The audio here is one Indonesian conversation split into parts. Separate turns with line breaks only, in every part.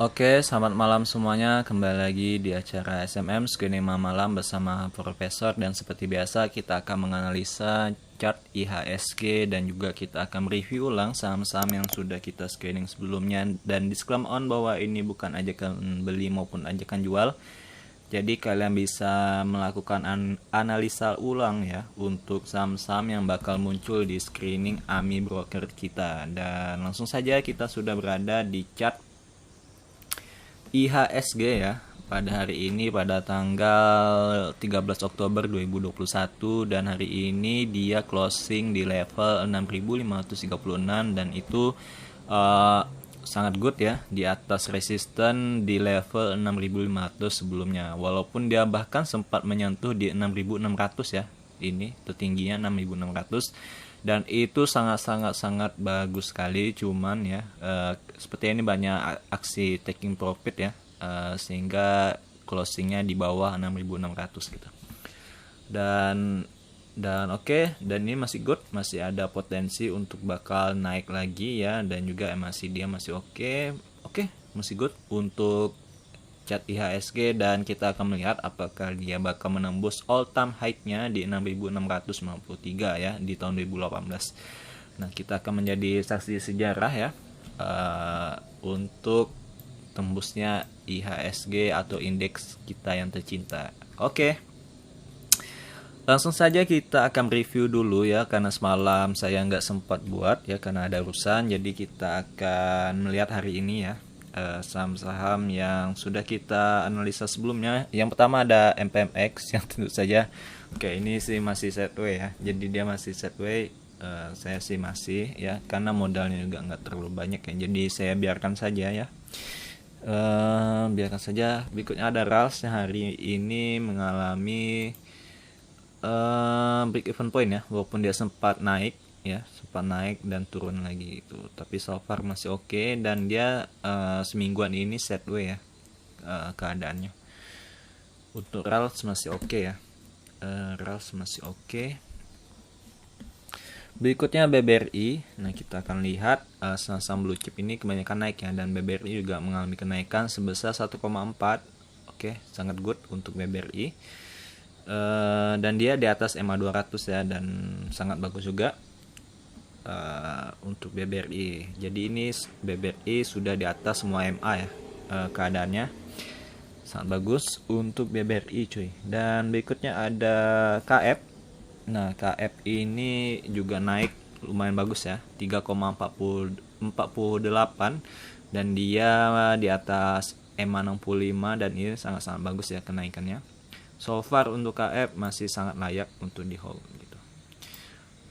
Oke, selamat malam semuanya. Kembali lagi di acara SMM Screening Malam bersama Profesor, dan seperti biasa kita akan menganalisa chart IHSG dan juga kita akan review ulang saham-saham yang sudah kita screening sebelumnya, dan disclaimer on bahwa ini bukan ajakan beli maupun ajakan jual. Jadi kalian bisa melakukan analisa ulang ya untuk saham-saham yang bakal muncul di screening AMI broker kita. Dan langsung saja kita sudah berada di chart IHSG ya pada hari ini pada tanggal 13 Oktober 2021, dan hari ini dia closing di level 6536, dan itu sangat good ya, di atas resisten di level 6500 sebelumnya, walaupun dia bahkan sempat menyentuh di 6600 ya, ini tertingginya 6600, dan itu sangat bagus sekali. Cuman ya seperti ini banyak aksi taking profit ya, sehingga closingnya di bawah 6600 gitu. Dan oke, dan ini masih good, masih ada potensi untuk bakal naik lagi ya, dan juga masih dia masih oke, masih good untuk chart IHSG, dan kita akan melihat apakah dia bakal menembus all time high-nya di 6693 ya di tahun 2018. Nah, kita akan menjadi saksi sejarah ya untuk tembusnya IHSG atau indeks kita yang tercinta. Oke. Langsung saja kita akan review dulu ya, karena semalam saya nggak sempat buat ya karena ada urusan. Jadi kita akan melihat hari ini ya saham-saham yang sudah kita analisa sebelumnya. Yang pertama ada MPMX yang tentu saja ini sih masih sideways ya. Jadi dia masih sideways, saya sih masih ya, karena modalnya juga nggak terlalu banyak ya. Jadi saya biarkan saja ya. Biarkan saja. Berikutnya ada RALS yang hari ini mengalami break even point ya, walaupun dia sempat naik dan turun lagi itu, tapi so far masih oke, dan dia semingguan ini sideways ya keadaannya. Untuk RALS masih oke ya, RALS masih oke. Berikutnya BBRI. Nah, kita akan lihat saham blue chip ini kebanyakan naik ya, dan BBRI juga mengalami kenaikan sebesar 1,4. Oke, sangat good untuk BBRI. Dan dia di atas EMA 200 ya, dan sangat bagus juga untuk BBRI. Jadi ini BBRI sudah di atas semua EMA ya, keadaannya sangat bagus untuk BBRI cuy. Dan berikutnya ada KF. Nah, KF ini juga naik lumayan bagus ya, 3,48, dan dia di atas EMA 65, dan ini sangat bagus ya kenaikannya. So far untuk KF masih sangat layak untuk di hold gitu.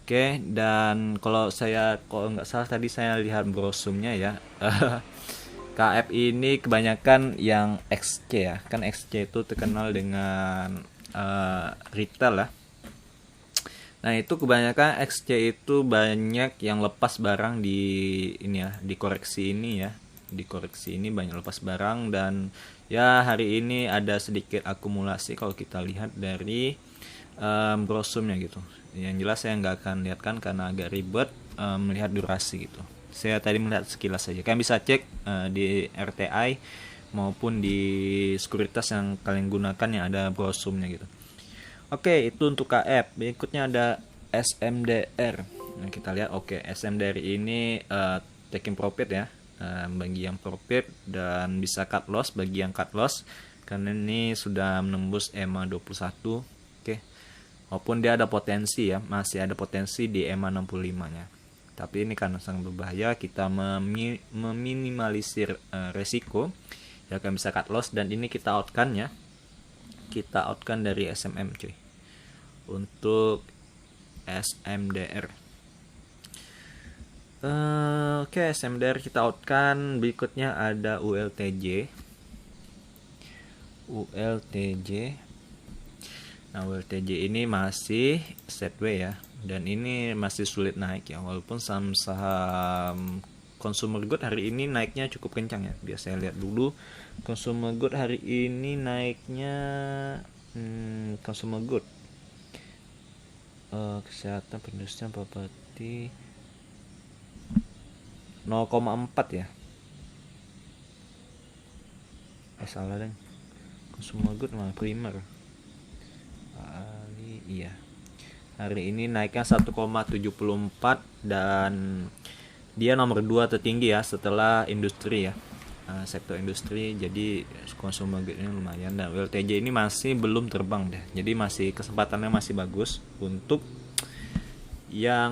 Oke, dan kalau nggak salah tadi saya lihat brosumnya ya, KF ini kebanyakan yang XC ya, kan XC itu terkenal dengan retail ya. Nah, itu kebanyakan XC itu banyak yang lepas barang di ini ya, di koreksi ini ya. Di koreksi ini banyak lepas barang, dan ya hari ini ada sedikit akumulasi kalau kita lihat dari brosumnya gitu. Yang jelas saya nggak akan lihatkan karena agak ribet melihat durasi gitu. Saya tadi melihat sekilas saja. Kalian bisa cek di RTI maupun di sekuritas yang kalian gunakan yang ada brosumnya gitu. Oke, itu untuk KF. Berikutnya ada SMDR. Nah, kita lihat SMDR ini taking profit ya, bagi yang profit, dan bisa cut loss bagi yang cut loss, karena ini sudah menembus EMA 21. Walaupun dia ada potensi ya, masih ada potensi di EMA 65 nya, tapi ini karena sangat berbahaya, kita meminimalisir resiko ya, kan bisa cut loss, dan ini kita outkan ya, kita outkan dari SMM cuy untuk SMDR. SMDR kita outkan. Berikutnya ada ULTJ. Nah, ULTJ ini masih sideways ya, dan ini masih sulit naik ya, walaupun saham consumer good hari ini naiknya cukup kencang ya. Biar saya lihat dulu, consumer good hari ini naiknya consumer good, kesehatan, perindustrian, properti 0,4 ya. Salah deh, Consumer Good malah Primer. Iya, hari ini naiknya 1,74 dan dia nomor 2 tertinggi ya setelah industri ya. Sektor industri, jadi consumer good ini lumayan, dan ULTJ ini masih belum terbang deh, jadi masih kesempatannya masih bagus untuk yang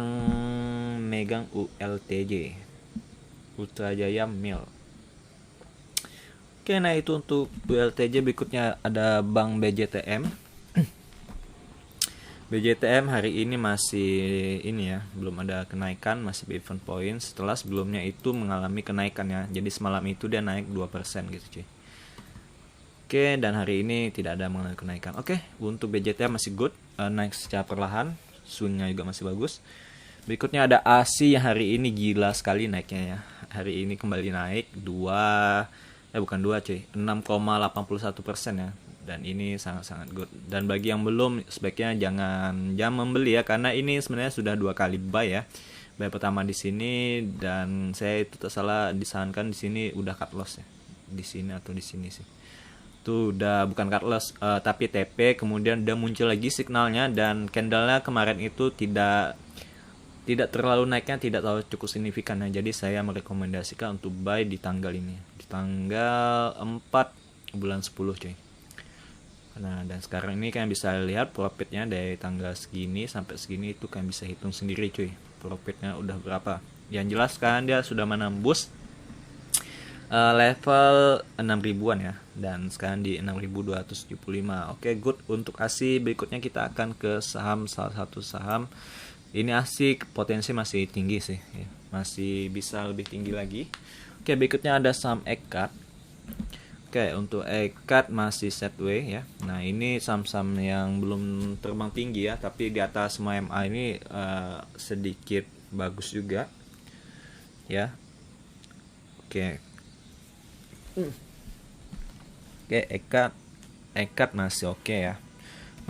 megang ULTJ, Ultra Jaya Mil. Oke, nah itu untuk ULTJ. Berikutnya ada Bank BJTM. BJTM hari ini masih ini ya, belum ada kenaikan, masih event point setelah sebelumnya itu mengalami kenaikan ya. Jadi semalam itu dia naik 2% gitu cuy. Oke, dan hari ini tidak ada mengalami kenaikan. Oke, untuk BJTM masih good, naik secara perlahan, swingnya juga masih bagus. Berikutnya ada ASI yang hari ini gila sekali naiknya ya. Hari ini kembali naik 6,81% ya. Dan ini sangat-sangat good. Dan bagi yang belum, sebaiknya jangan membeli ya, karena ini sebenarnya sudah 2 kali buy ya. Buy pertama di sini, dan saya itu tersalah disarankan di sini udah cut loss ya. Di sini atau di sini sih. Itu udah bukan cut loss, tapi TP, kemudian udah muncul lagi signalnya, dan candlenya kemarin itu tidak terlalu naiknya, tidak terlalu cukup signifikan ya. Jadi saya merekomendasikan untuk buy di tanggal ini, di tanggal 4 bulan 10 coy. Nah, dan sekarang ini kalian bisa lihat profitnya dari tanggal segini sampai segini, itu kalian bisa hitung sendiri cuy, profitnya udah berapa. Yang jelas kan dia sudah menembus level 6 ribuan ya, dan sekarang di 6.275. Oke, good untuk ASI. Berikutnya kita akan ke saham, salah satu saham ini ASI potensi masih tinggi sih ya, masih bisa lebih tinggi lagi. Oke, berikutnya ada saham EKAT. Oke, untuk EKAT masih sideways ya. Nah, ini saham-saham yang belum terbang tinggi ya, tapi di atas semua MA ini sedikit bagus juga ya. Oke. Oke, EKAT masih oke ya.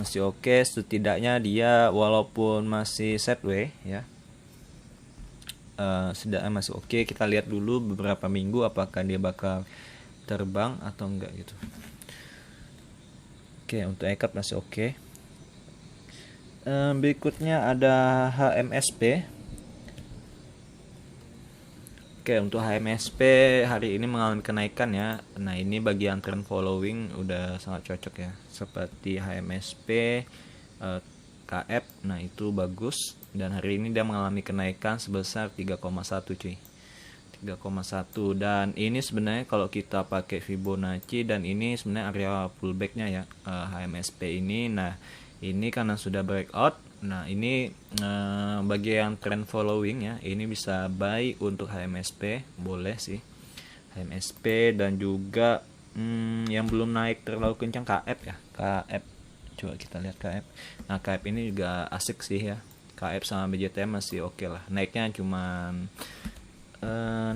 Masih oke, setidaknya dia walaupun masih sideways ya. Setidaknya masih oke. Kita lihat dulu beberapa minggu apakah dia bakal terbang atau enggak gitu. Oke, untuk EKAT masih oke. Berikutnya ada HMSP. Oke, untuk HMSP hari ini mengalami kenaikan ya. Nah, ini bagian trend following udah sangat cocok ya. Seperti HMSP, KF, nah itu bagus. Dan hari ini dia mengalami kenaikan sebesar 3,1 cuy. 3,1, dan ini sebenarnya kalau kita pakai Fibonacci, dan ini sebenarnya area pullbacknya ya, HMSP ini. Nah, ini karena sudah breakout. Nah, ini bagi yang trend following ya, ini bisa buy untuk HMSP, boleh sih HMSP. Dan juga yang belum naik terlalu kencang KF ya, KF, coba kita lihat KF. Nah, KF ini juga asik sih ya. KF sama BJTM masih oke lah, naiknya cuman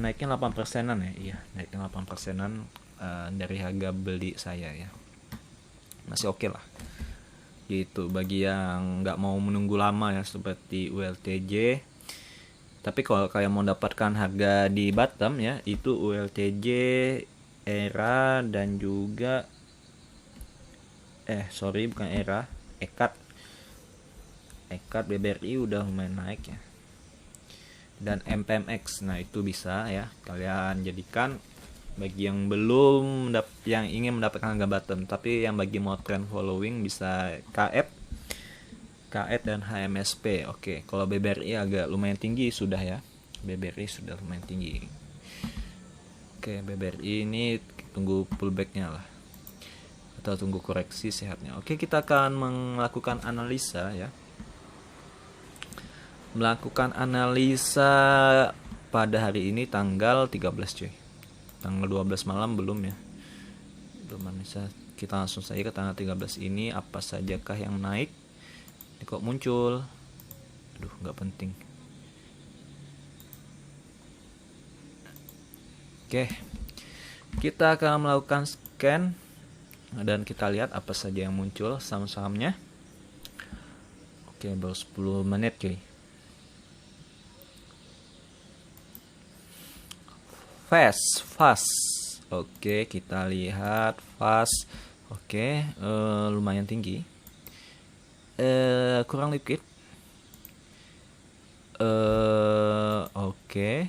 naiknya 8%-an ya. Iya, naiknya 8%-an dari harga beli saya ya. Masih oke lah. Gitu bagi yang nggak mau menunggu lama ya seperti ULTJ. Tapi kalau kalian mau dapatkan harga di bottom ya, itu ULTJ, ERA, dan juga bukan ERA, EKAT. EKAT BBRI udah lumayan naik ya. Dan MPMX, nah itu bisa ya kalian jadikan bagi yang belum yang ingin mendapatkan harga bottom. Tapi yang bagi mau trend following bisa KF dan HMSP. Oke, kalau BBRI agak lumayan tinggi sudah ya, BBRI sudah lumayan tinggi. Oke, BBRI ini tunggu pullbacknya lah, atau tunggu koreksi sehatnya. Oke, kita akan melakukan analisa ya, melakukan analisa pada hari ini tanggal 13 cuy. Tanggal 12 malam belum ya, belum analisa. Kita langsung saja ke tanggal 13 ini, apa sajakah yang naik. Ini kok muncul, aduh nggak penting. Oke, kita akan melakukan scan dan kita lihat apa saja yang muncul saham-sahamnya. Oke, baru 10 menit cuy. Fast. Oke, kita lihat fast. Oke, lumayan tinggi. Kurang liquid. Oke.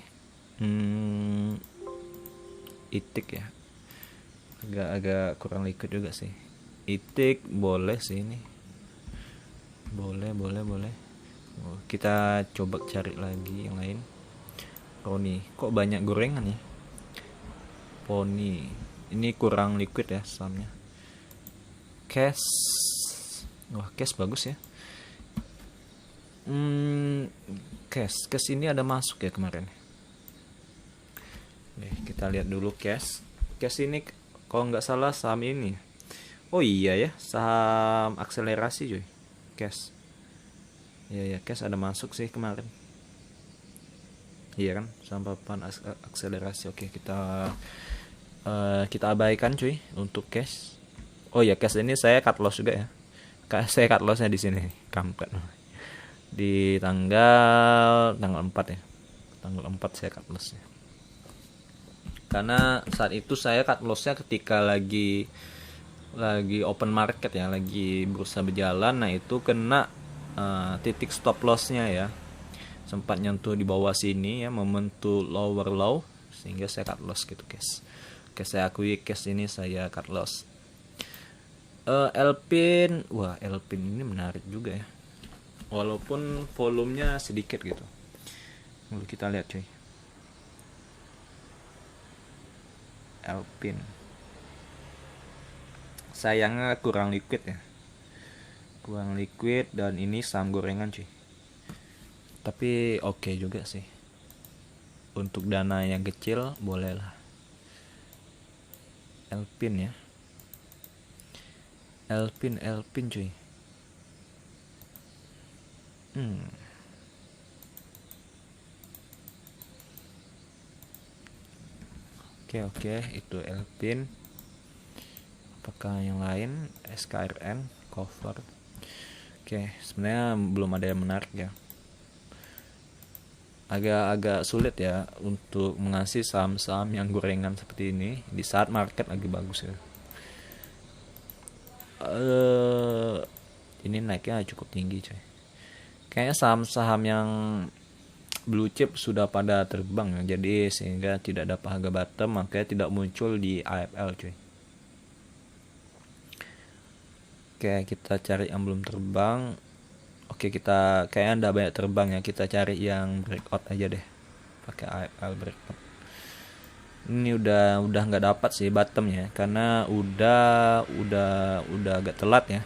Itik ya. Agak kurang liquid juga sih. Itik boleh sih ini. Boleh. Kita coba cari lagi yang lain. Pony. Kok banyak gorengan ya? Pony. Ini kurang liquid ya sahamnya. Cash. Wah, cash bagus ya. Cash ini ada masuk ya kemarin. Kita lihat dulu cash. Cash ini kalau nggak salah saham ini. Oh iya ya, saham akselerasi cuy. Cash. Ya, cash ada masuk sih kemarin. Iya kan, saham papan akselerasi. Oke, kita abaikan cuy untuk cash. Oh ya, cash ini saya cut loss juga ya. Saya cut lossnya di sini, kampret. Di tanggal 4 ya. Tanggal 4 saya cut lossnya. Karena saat itu saya cut lossnya ketika lagi open market ya, lagi bursa berjalan. Nah itu kena titik stop lossnya ya, sempat nyentuh di bawah sini ya, membentuk lower low, sehingga saya cut loss gitu guys. Oke, saya akui case ini saya cut loss. Elpin, wah Elpin ini menarik juga ya, walaupun volumenya sedikit gitu. Lalu kita lihat cuy, Elpin sayangnya kurang liquid ya, dan ini saham gorengan cuy. Tapi oke juga sih, untuk dana yang kecil boleh lah. Elpin ya, Elpin cuy. Oke, itu Elpin. Apakah yang lain? SKRN, cover. Oke, sebenarnya belum ada yang menarik ya. Agak sulit ya untuk mengasih saham-saham yang gorengan seperti ini di saat market lagi bagus ya. Ini naiknya cukup tinggi coy. Kayaknya saham-saham yang blue chip sudah pada terbang ya, jadi sehingga tidak dapat harga bottom, makanya tidak muncul di AFL cuy. Oke, kita cari yang belum terbang. Oke, kita kayaknya ada banyak terbang ya, kita cari yang breakout aja deh, pakai AFL breakout. Ini udah nggak dapat sih bottom ya, karena udah agak telat ya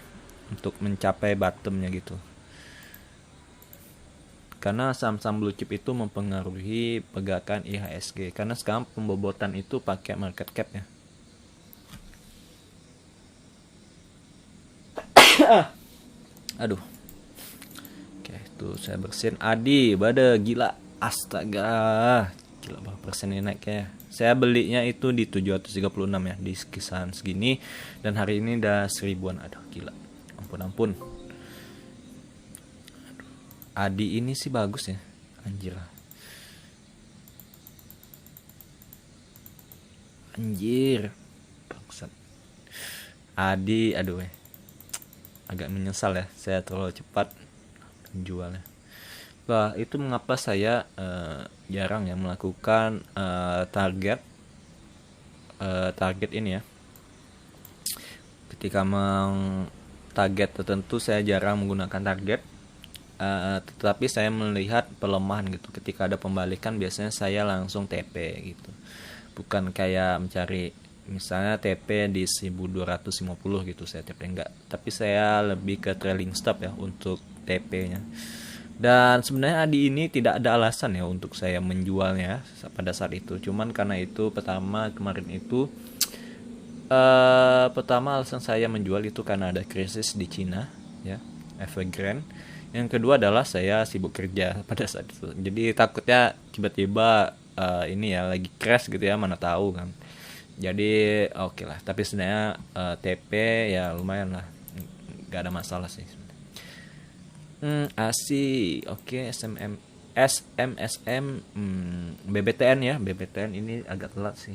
untuk mencapai bottomnya gitu. Karena saham-saham blue chip itu mempengaruhi pergerakan IHSG, karena sekarang pembobotan itu pakai market cap ya. Aduh. Oke, itu saya bersihin. Adi, bada gila. Astaga. Gila berapa persen ini naiknya. Saya belinya itu di 736 ya, di kisaran segini, dan hari ini udah 1000-an. Aduh, gila. Ampun. Adi ini sih bagus ya. Anjir. Bangsat. Adi, aduh agak menyesal ya, saya terlalu cepat menjualnya. Wah, itu mengapa saya jarang ya melakukan target ini ya. Ketika target tertentu saya jarang menggunakan target, tetapi saya melihat pelemahan gitu. Ketika ada pembalikan biasanya saya langsung TP gitu, bukan kayak mencari misalnya TP di 1250 gitu saya TP, enggak, tapi saya lebih ke trailing stop ya untuk TP nya. Dan sebenarnya Adi ini tidak ada alasan ya untuk saya menjualnya pada saat itu, cuman karena itu pertama alasan saya menjual itu karena ada krisis di Cina ya, Evergrande. Yang kedua adalah saya sibuk kerja pada saat itu, jadi takutnya tiba-tiba ini ya lagi crash gitu ya, mana tahu kan. Jadi oke lah, tapi sebenarnya TP ya lumayan lah, nggak ada masalah sih. ASI oke, SMSM, BBTN ya, BBTN ini agak telat sih.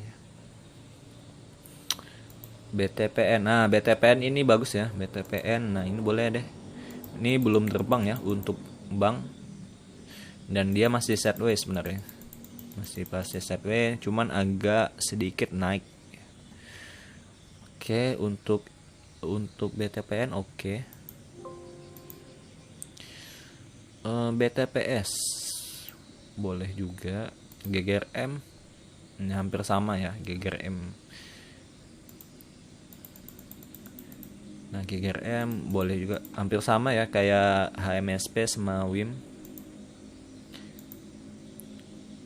BTPN. Nah, BTPN ini bagus ya, BTPN. Nah, ini boleh deh. Ini belum terbang ya untuk bank, dan dia masih sideways sebenarnya. Masih pasti sideways, cuman agak sedikit naik. Oke, untuk BTPN oke. BTPS boleh juga. GGRM ini hampir sama ya, GGRM. Nah, GGRM boleh juga, hampir sama ya kayak HMSP sama WIM.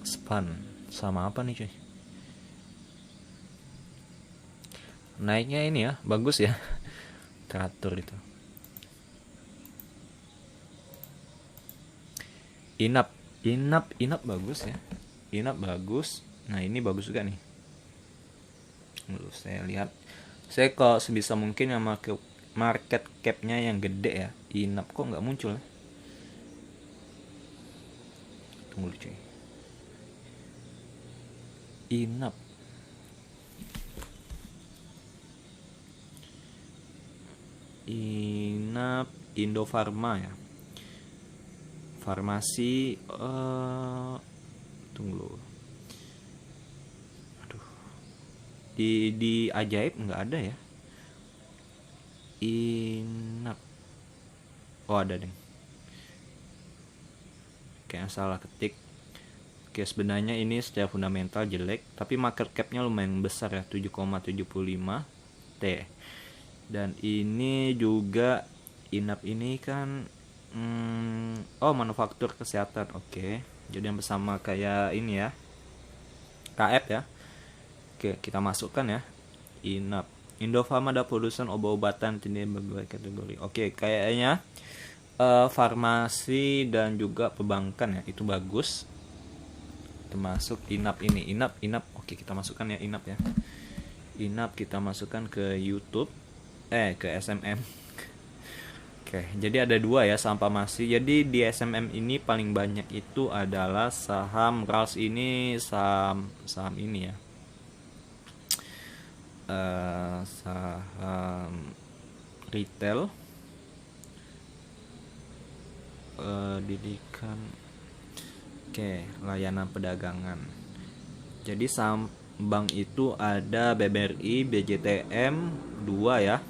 Span sama apa nih cuy? Naiknya ini ya, bagus ya. Teratur itu. Inap bagus ya. Inap bagus. Nah, ini bagus juga nih. Saya lihat. Saya kok sebisa mungkin yang market cap-nya yang gede ya. Inap kok nggak muncul ya? Tunggu dulu cuy. Inap. Indofarma ya. Farmasi tunggu dulu. Aduh. Di ajaib nggak ada ya. Inap. Oh, ada deh. Kayak salah ketik. Oke, sebenarnya ini secara fundamental jelek, tapi market cap-nya lumayan besar ya, 7,75 T. Dan ini juga Inap ini kan manufaktur kesehatan. Oke. Jadi yang bersama kayak ini ya. KF ya. Oke, kita masukkan ya. Inap. Indofarma ada produsen obat-obatan ini berbagai kategori. Oke, kayaknya farmasi dan juga perbankan ya, itu bagus. Termasuk Inap ini. Inap. Oke, kita masukkan ya Inap ya. Inap kita masukkan ke YouTube. Ke SMM. Oke, jadi ada dua ya saham farmasi. Jadi di SMM ini paling banyak itu adalah saham RALS ini, saham ini ya. Saham retail, didikan, layanan perdagangan. Jadi saham bank itu ada BBRI, BJTM 2 ya.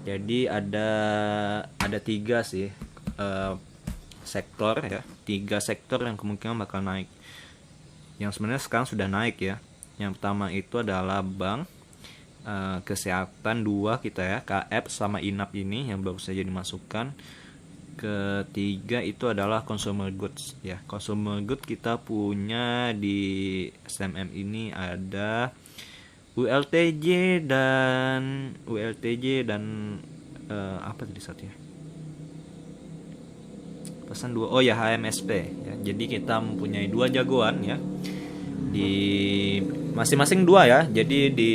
Jadi ada 3 sih sektor ya, 3 sektor yang kemungkinan bakal naik. Yang sebenarnya sekarang sudah naik ya. Yang pertama itu adalah bank, kesehatan 2 kita ya, KF sama Inap ini yang baru saja dimasukkan. Ketiga itu adalah consumer goods ya. Consumer goods kita punya di SMM ini ada ULTJ dan apa tadi satu ya? Pesan 2. Oh ya, HMSP ya. Jadi kita mempunyai 2 jagoan ya. Di masing-masing 2 ya. Jadi di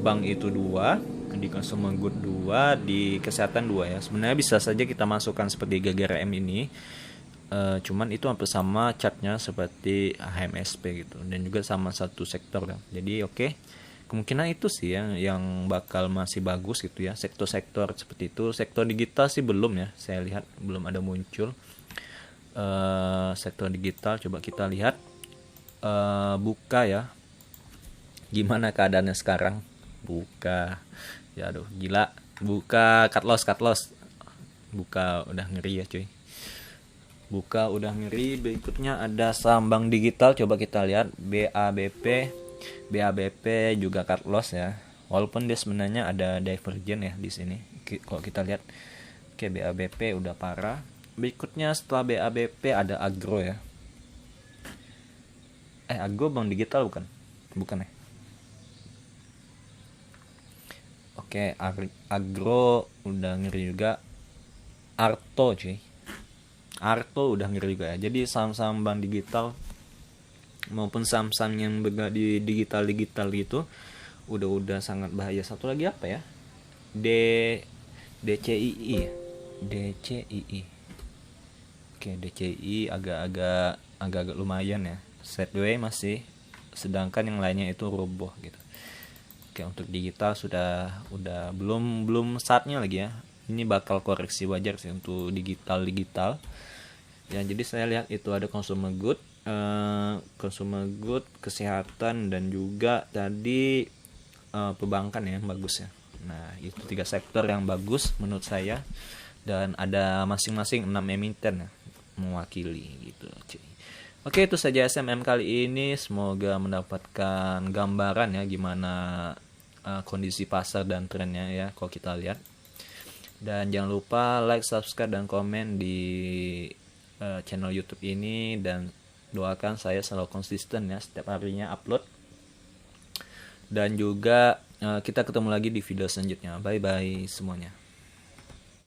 bank itu 2, di consumer good 2, di kesehatan 2 ya. Sebenarnya bisa saja kita masukkan seperti GGRM ini. Cuman itu hampir sama chartnya seperti HMSP gitu, dan juga sama satu sektor ya. Jadi oke. Kemungkinan itu sih yang bakal masih bagus gitu ya. Sektor-sektor seperti itu. Sektor digital sih belum ya, saya lihat belum ada muncul. Sektor digital coba kita lihat. Buka ya, gimana keadaannya sekarang? Buka ya, aduh gila. Buka cut loss. Buka udah ngeri ya cuy. Buka udah ngeri. Berikutnya ada saham bank digital, coba kita lihat. BABP juga cut loss ya. Walaupun dia sebenarnya ada divergen ya di sini. Kalau kita lihat, BABP udah parah. Berikutnya setelah BABP ada Agro ya. Agro bank digital bukan ya? Oke, Agro udah ngeri juga. Arto udah ngeri juga ya. Jadi saham-saham bank digital maupun saham-saham yang bergerak di digital gitu udah sangat bahaya. Satu lagi apa ya? DCII. Oke, DCII agak lumayan ya. Sideways masih, sedangkan yang lainnya itu roboh gitu. Oke, untuk digital udah belum saatnya lagi ya. Ini bakal koreksi wajar sih untuk digital. Ya, jadi saya lihat itu ada consumer good, kesehatan, dan juga tadi perbankan ya yang bagus ya. Nah, itu 3 sektor yang bagus menurut saya, dan ada masing-masing 6 emiten ya mewakili gitu. Oke, itu saja SMM kali ini. Semoga mendapatkan gambaran ya gimana kondisi pasar dan trennya ya kalau kita lihat. Dan jangan lupa like, subscribe, dan komen di channel YouTube ini, dan doakan saya selalu konsisten ya setiap harinya upload. Dan juga kita ketemu lagi di video selanjutnya. Bye bye semuanya.